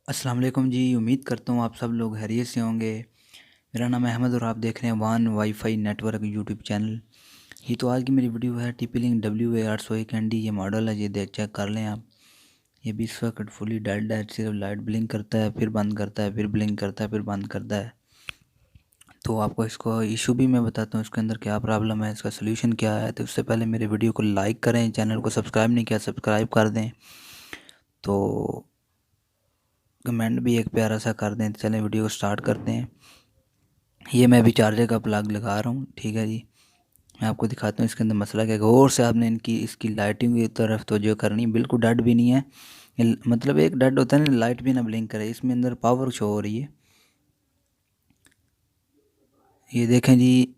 अस्सलाम वालेकुम जी। उम्मीद करता हूँ आप सब लोग खैरियत से होंगे। मेरा नाम है अहमद और आप देख रहे हैं वान वाईफाई नेटवर्क यूट्यूब चैनल। ये तो आज की मेरी वीडियो है। TP-Link WA801 ND ये मॉडल है। ये देख चेक कर लें आप। ये भी इस वक्त फुली डेड है। सिर्फ लाइट ब्लिंक करता है, फिर बंद करता है, फिर ब्लिंक करता है, फिर बंद करता है। तो आपको इसको इशू भी मैं बताता हूँ, इसके अंदर क्या प्रॉब्लम है, इसका सोल्यूशन क्या है। तो उससे पहले मेरे वीडियो को लाइक करें, चैनल को सब्सक्राइब नहीं किया सब्सक्राइब कर दें, तो कमेंट भी एक प्यारा सा कर दें। चलें वीडियो को स्टार्ट करते हैं। ये मैं अभी चार्जर का प्लग लगा रहा हूँ, ठीक है जी। मैं आपको दिखाता हूँ इसके अंदर मसला क्या है। गौर से आपने इसकी लाइटिंग की तरफ तो जो करनी है, बिल्कुल डेड भी नहीं है। मतलब एक डेड होता है ना, लाइट भी ना ब्लिंक करे। इसमें अंदर पावर शो हो रही है। ये देखें जी,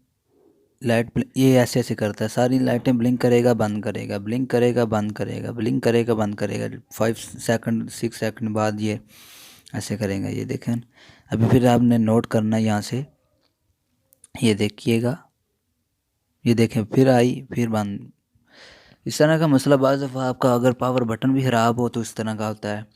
ये ऐसे ऐसे करता है। सारी लाइटें ब्लिंक करेगा बंद करेगा, ब्लिंक करेगा बंद करेगा, ब्लिंक करेगा बंद करेगा। 5 सेकंड 6 सेकंड बाद ये ऐसे करेगा। ये देखें। अभी फिर आपने नोट करना है यहाँ से, ये देखिएगा। ये देखें, फिर आई फिर बंद। इस तरह का मसला बाज़ दफ़ा आपका अगर पावर बटन भी ख़राब हो तो इस तरह का होता है।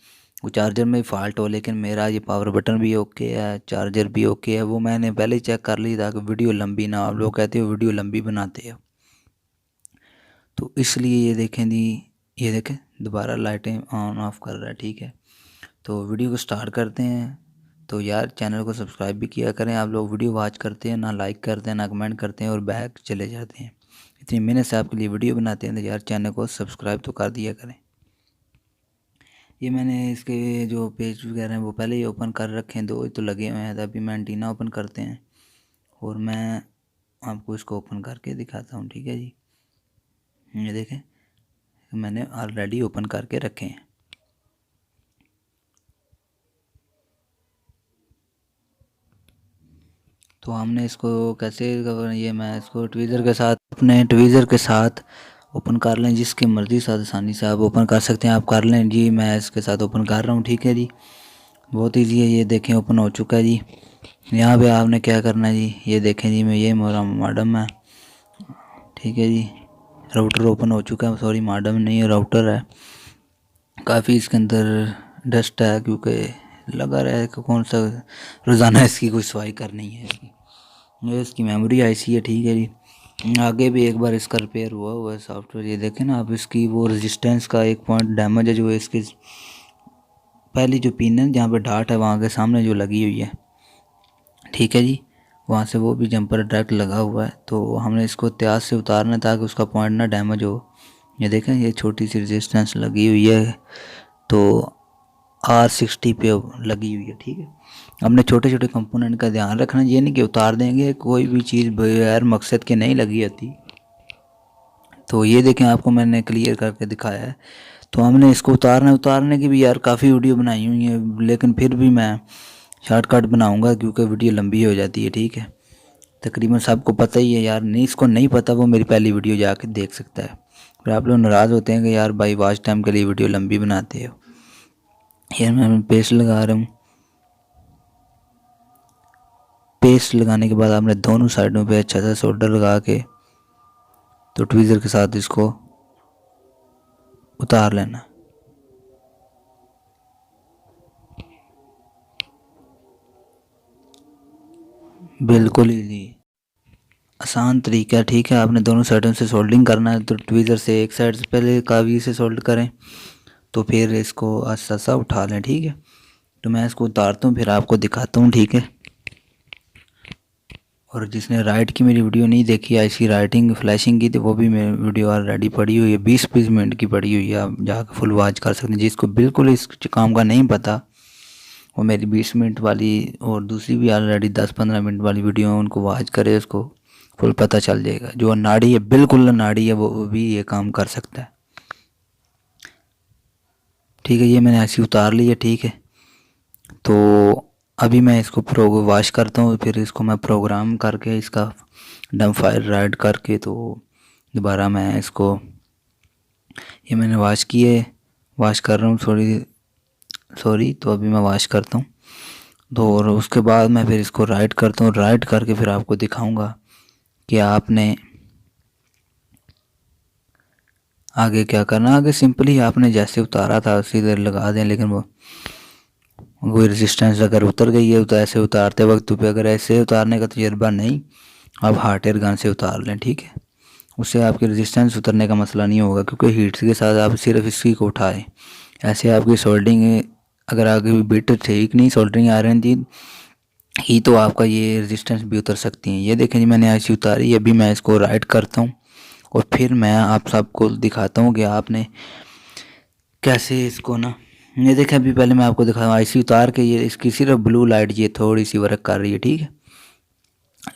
वो चार्जर में फ़ाल्ट हो, लेकिन मेरा ये पावर बटन भी ओके है, चार्जर भी ओके है। वो मैंने पहले ही चेक कर ली ताकि वीडियो लंबी ना। आप लोग कहते हो वीडियो लंबी बनाते हो, तो इसलिए ये देखें जी। ये देखें दोबारा लाइटें ऑन ऑफ कर रहा है, ठीक है। तो वीडियो को स्टार्ट करते हैं। तो यार चैनल को सब्सक्राइब भी किया करें। आप लोग वीडियो वॉच करते हैं ना, लाइक करते हैं ना, कमेंट करते हैं और बैक चले जाते हैं। इतनी मेहनत से आपके लिए वीडियो बनाते हैं तो यार चैनल को सब्सक्राइब तो कर दिया करें। ये मैंने इसके जो पेज वगैरह हैं वो पहले ही ओपन कर रखे हैं, 2 तो लगे हुए हैं। तो अभी मैं एंटीना ओपन करते हैं और मैं आपको इसको ओपन करके दिखाता हूँ, ठीक है जी। ये देखें, मैंने ऑलरेडी ओपन करके रखे हैं। तो हमने इसको कैसे ये मैं इसको ट्वीज़र के साथ, अपने ट्वीज़र के साथ ओपन कर लें। जिसकी मर्ज़ी साथ आसानी से आप ओपन कर सकते हैं, आप कर लें जी। मैं इसके साथ ओपन कर रहा हूँ, ठीक है जी। बहुत ईजी है। ये देखें ओपन हो चुका है जी। यहाँ पे आपने क्या करना है जी, ये देखें जी। मैं ये मेरा मॉडेम है, ठीक है जी। राउटर ओपन हो चुका है, सॉरी मॉडेम नहीं है राउटर है। काफ़ी इसके अंदर डस्ट है क्योंकि लगा रहा है कि कौन सा रोज़ाना इसकी कोई सफाई करनी है। ये इसकी मेमोरी आईसी है, ठीक है जी। आगे भी एक बार इसका रिपेयर हुआ है सॉफ्टवेयर। ये देखें ना आप, इसकी वो रेजिस्टेंस का एक पॉइंट डैमेज है, जो इसकी पहली जो पिन है जहाँ पे डार्ट है वहाँ के सामने जो लगी हुई है, ठीक है जी। वहाँ से वो भी जंपर डायरेक्ट लगा हुआ है। तो हमने इसको त्याग से उतारना है ताकि उसका पॉइंट ना डैमेज हो। ये देखें, ये छोटी सी रेजिस्टेंस लगी हुई है, तो R60 पे लगी हुई है, ठीक है। हमने छोटे छोटे कंपोनेंट का ध्यान रखना। ये नहीं कि उतार देंगे, कोई भी चीज़ बगैर मकसद के नहीं लगी होती। तो ये देखें, आपको मैंने क्लियर करके दिखाया है। तो हमने इसको उतारने की भी यार काफ़ी वीडियो बनाई हुई है, लेकिन फिर भी मैं शॉर्टकट बनाऊंगा क्योंकि वीडियो लंबी हो जाती है, ठीक है। तकरीबन सबको पता ही है यार। नहीं इसको नहीं पता वो मेरी पहली वीडियो जाके देख सकता है। फिर आप लोग नाराज़ होते हैं कि यार भाई वॉच टाइम के लिए वीडियो लंबी बनाते हो। यार मैं पेस्ट लगा रहा हूँ। पेस्ट लगाने के बाद आपने दोनों साइडों पे अच्छा सा सोल्डर लगा के तो ट्वीज़र के साथ इसको उतार लेना। बिल्कुल ईजी आसान तरीका है, ठीक है। आपने दोनों साइडों से सोल्डिंग करना है। तो ट्वीज़र से एक साइड से पहले कावी से सोल्ड करें, तो फिर इसको आस्ता आस्ता उठा लें, ठीक है। तो मैं इसको उतारता हूँ फिर आपको दिखाता हूँ, ठीक है। और जिसने राइट की मेरी वीडियो नहीं देखी, ऐसी राइटिंग फ्लैशिंग की, तो वो भी मेरी वीडियो ऑलरेडी पड़ी हुई है, 20-20 मिनट की पड़ी हुई है। आप जाकर फुल वॉच कर सकते हैं। जिसको बिल्कुल इस काम का नहीं पता, वो मेरी 20 मिनट वाली और दूसरी भी ऑलरेडी 10-15 मिनट वाली वीडियो है, उनको वॉच करे, उसको फुल पता चल जाएगा। जो अनाड़ी है, बिल्कुल अनाड़ी है, वो भी ये काम कर सकता है, ठीक है। ये मैंने ऐसी उतार ली है, ठीक है। तो अभी मैं इसको वॉश करता हूँ, फिर इसको मैं प्रोग्राम करके इसका डंप फाइल राइट करके तो दोबारा मैं इसको, ये मैंने वॉश किए, वॉश कर रहा हूँ सॉरी। तो अभी मैं वॉश करता हूँ। तो और उसके बाद मैं फिर इसको राइट करता हूँ। राइट करके फिर आपको दिखाऊंगा कि आपने आगे क्या करना। आगे सिंपली आपने जैसे उतारा था उसी तरह लगा दें, लेकिन वो कोई रेजिस्टेंस अगर उतर गई है तो ऐसे उतारते वक्त पे अगर ऐसे उतारने का तजर्बा नहीं, आप हॉट एयर गन से उतार लें, ठीक है। उससे आपकी रेजिस्टेंस उतरने का मसला नहीं होगा, क्योंकि हीट के साथ आप सिर्फ इसी को उठाएं। ऐसे आपकी सोल्डरिंग अगर आगे बिट ठीक नहीं सोल्डरिंग आयरन थी ही तो आपका ये रेजिस्टेंस भी उतर सकती है। ये देखें जी मैंने ऐसी उतारी। अभी मैं इसको राइट करता हूँ और फिर मैं आप सबको दिखाता हूँ कि आपने कैसे इसको ना, ये देखें अभी पहले मैं आपको दिखा आईसी उतार के ये इसकी सिर्फ ब्लू लाइट ये थोड़ी सी वर्क कर रही है, ठीक है।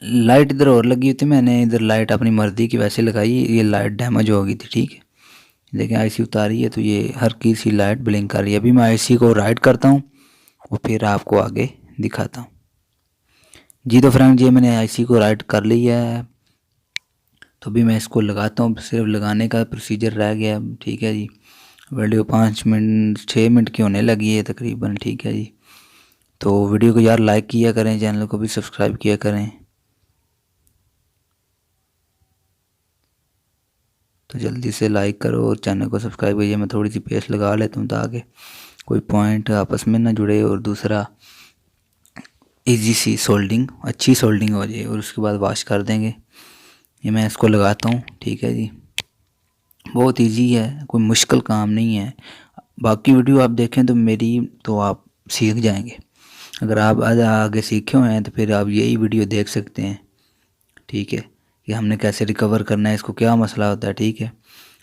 लाइट इधर और लगी हुई थी, मैंने इधर लाइट अपनी मर्जी की वैसे लगाई, ये लाइट डैमेज हो गई थी, ठीक है। लेकिन आईसी उतारी है तो ये हर किसी लाइट ब्लिंक कर रही है। अभी मैं आईसी को राइट करता हूँ और फिर आपको आगे दिखाता हूँ जी। तो फ्रेंड ये मैंने आईसी को राइट कर लिया है, तो अभी मैं इसको लगाता हूँ। सिर्फ लगाने का प्रोसीजर रह गया, ठीक है जी। वीडियो 6 मिनट की होने लगी है तकरीबन, ठीक है जी। तो वीडियो को यार लाइक किया करें, चैनल को भी सब्सक्राइब किया करें। तो जल्दी से लाइक करो और चैनल को सब्सक्राइब कीजिए। मैं थोड़ी सी पेस्ट लगा लेता हूँ ताकि कोई पॉइंट आपस में ना जुड़े, और दूसरा इजी सी सोल्डिंग, अच्छी सोल्डिंग हो जाए, और उसके बाद वॉश कर देंगे। ये मैं इसको लगाता हूँ, ठीक है जी। बहुत इजी है, कोई मुश्किल काम नहीं है। बाकी वीडियो आप देखें तो मेरी, तो आप सीख जाएंगे। अगर आप आगे सीखे हुए हैं तो फिर आप यही वीडियो देख सकते हैं, ठीक है, कि हमने कैसे रिकवर करना है, इसको क्या मसला होता है, ठीक है।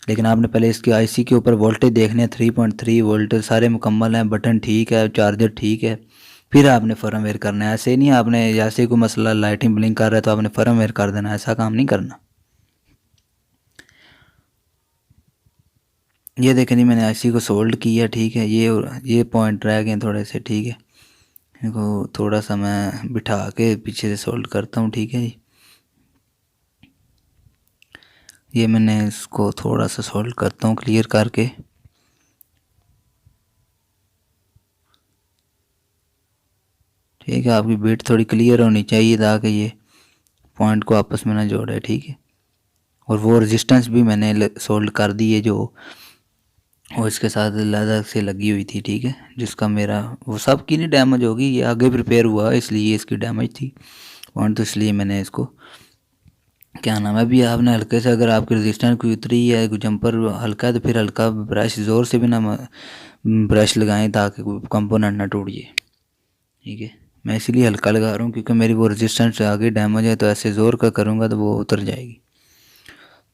लेकिन आपने पहले इसकी आईसी के ऊपर वोल्टेज देखने हैं, 3.3 वोल्ट सारे मुकम्मल हैं, बटन ठीक है, चार्जर ठीक है, फिर आपने फर्मवेयर करना है। ऐसे नहीं आपने जैसे कोई मसला लाइटिंग ब्लिंक कर रहा है तो आपने फर्मवेयर कर देना, ऐसा काम नहीं करना। ये देखें जी मैंने आईसी को सोल्ड किया, ठीक है। ये पॉइंट रह गए थोड़े से, ठीक है। इनको थोड़ा सा मैं बिठा के पीछे से सोल्ड करता हूँ, ठीक है जी। ये मैंने इसको थोड़ा सा सोल्ड करता हूँ क्लियर करके, ठीक है। आपकी बीट थोड़ी क्लियर होनी चाहिए ताकि ये पॉइंट को आपस में ना जोड़े, ठीक है। और वो रेजिस्टेंस भी मैंने सोल्ड कर दी है जो वो इसके साथ लेदर से लगी हुई थी, ठीक है। जिसका मेरा वो सब की नहीं डैमेज होगी, ये आगे प्रिपेयर हुआ इसलिए इसकी डैमेज थी पॉइंट, तो इसलिए मैंने इसको क्या नाम है। अभी आपने हल्के से अगर आपकी रेजिस्टेंस कोई उतरी है, कोई जंपर हल्का है तो फिर हल्का ब्रश ज़ोर से भी ना ब्रश लगाएं ताकि कोई कंपोनेंट ना टूट जाए, ठीक है। मैं इसीलिए हल्का लगा रहा हूँ क्योंकि मेरी वो रेजिस्टेंस आगे डैमेज है, तो ऐसे ज़ोर का करूँगा तो वो उतर जाएगी।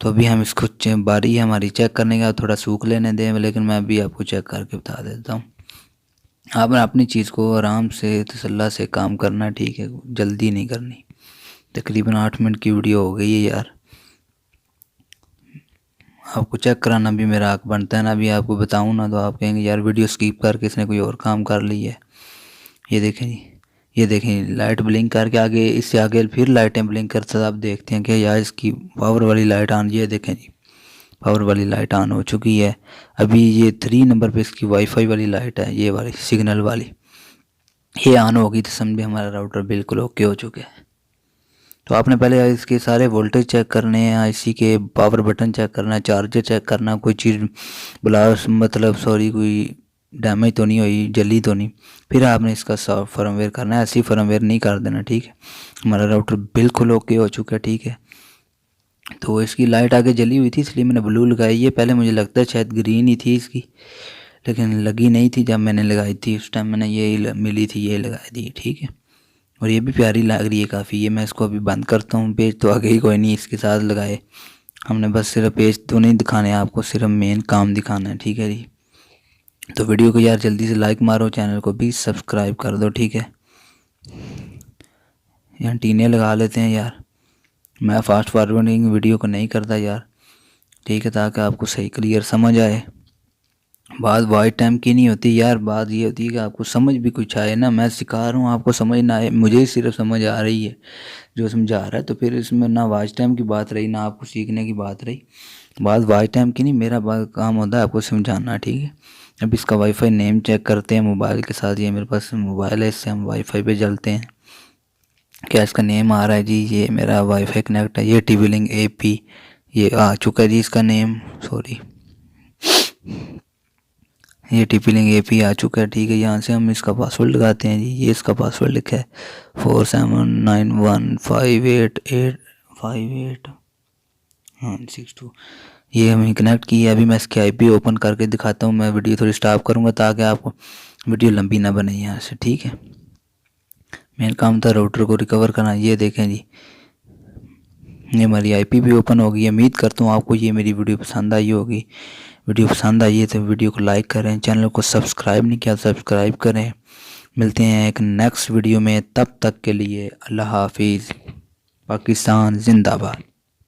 तो अभी हम इसको बारी है हमारी चेक करने का, थोड़ा सूख लेने दें, लेकिन मैं अभी आपको चेक करके बता देता हूँ। आपने अपनी चीज़ को आराम से तसल्ला से काम करना, ठीक है, जल्दी नहीं करनी। तकरीबन 8 मिनट की वीडियो हो गई है यार, आपको चेक कराना भी मेरा हक बनता है ना। अभी आपको बताऊँ ना तो आप कहेंगे यार वीडियो स्किप करके इसने कोई और काम कर ली है। ये देखें जी, ये देखें लाइट ब्लिंक करके आगे, इससे आगे फिर लाइटें ब्लिंक करते आप देखते हैं कि यार इसकी पावर वाली लाइट ऑन, ये देखें जी पावर वाली लाइट ऑन हो चुकी है। अभी ये 3 नंबर पे इसकी वाईफाई वाली लाइट है, ये वाली सिग्नल वाली, ये ऑन होगी तो समझे हमारा राउटर बिल्कुल ओके हो चुका है। तो आपने पहले इसके सारे वोल्टेज चेक करने हैं, आईसी के पावर बटन चेक करना है, चार्जर चेक करना, कोई चीज़ ब्लास्ट मतलब सॉरी कोई डैमेज तो नहीं हुई, जली तो नहीं, फिर आपने इसका फर्मवेयर करना है। ऐसे ही फर्मवेयर नहीं कर देना, ठीक है। हमारा राउटर बिल्कुल ओके हो चुका है, ठीक है। तो इसकी लाइट आगे जली हुई थी इसलिए मैंने ब्लू लगाई है, पहले मुझे लगता है शायद ग्रीन ही थी इसकी, लेकिन लगी नहीं थी जब मैंने लगाई थी, उस टाइम मैंने ये मिली थी ये लगाई थी, ठीक है। और ये भी प्यारी लग रही है काफ़ी। ये मैं इसको अभी बंद करता हूँ, पेज तो आगे ही कोई नहीं इसके साथ लगाए, हमने बस सिर्फ पेज तो नहीं दिखाने आपको, सिर्फ मेन काम दिखाना है, ठीक है जी। तो वीडियो को यार जल्दी से लाइक मारो, चैनल को भी सब्सक्राइब कर दो, ठीक है। यहाँ टीने लगा लेते हैं यार, मैं फास्ट फॉरवर्डिंग वीडियो को नहीं करता यार, ठीक है, ताकि आपको सही क्लियर समझ आए। बात वाइट टाइम की नहीं होती यार, बात ये होती है कि आपको समझ भी कुछ आए ना। मैं सिखा रहा हूँ आपको समझ ना आए, मुझे ही सिर्फ समझ आ रही है जो समझा रहा है, तो फिर इसमें ना वाच टाइम की बात रही ना आपको सीखने की बात रही। बात वाच टाइम की नहीं, मेरा काम होता है आपको समझाना, ठीक है। अब इसका वाईफाई नेम चेक करते हैं मोबाइल के साथ। ये मेरे पास मोबाइल है, इससे हम वाईफाई पे चलते हैं। क्या इसका नेम आ रहा है जी, ये मेरा वाईफाई कनेक्ट है, ये टीवी लिंक AP ये आ चुका है जी इसका नेम, सॉरी ये टीपी लिंक एपी आ चुका है, ठीक है। यहाँ से हम इसका पासवर्ड लगाते हैं जी, ये इसका पासवर्ड लिखा है 47915885 हाँ 62। ये हमने कनेक्ट किया है। अभी मैं इसकी आईपी ओपन करके दिखाता हूँ। मैं वीडियो थोड़ी स्टॉप करूँगा ताकि आपको वीडियो लंबी ना बने यहाँ से, ठीक है। मेन काम था राउटर को रिकवर करना। ये देखें जी, ये हमारी आईपी भी ओपन होगी। उम्मीद करता हूँ आपको ये मेरी वीडियो पसंद आई होगी। वीडियो पसंद आई है तो वीडियो को लाइक करें, चैनल को सब्सक्राइब नहीं किया सब्सक्राइब करें। मिलते हैं एक नेक्स्ट वीडियो में, तब तक के लिए अल्लाह हाफिज़। पाकिस्तान जिंदाबाद।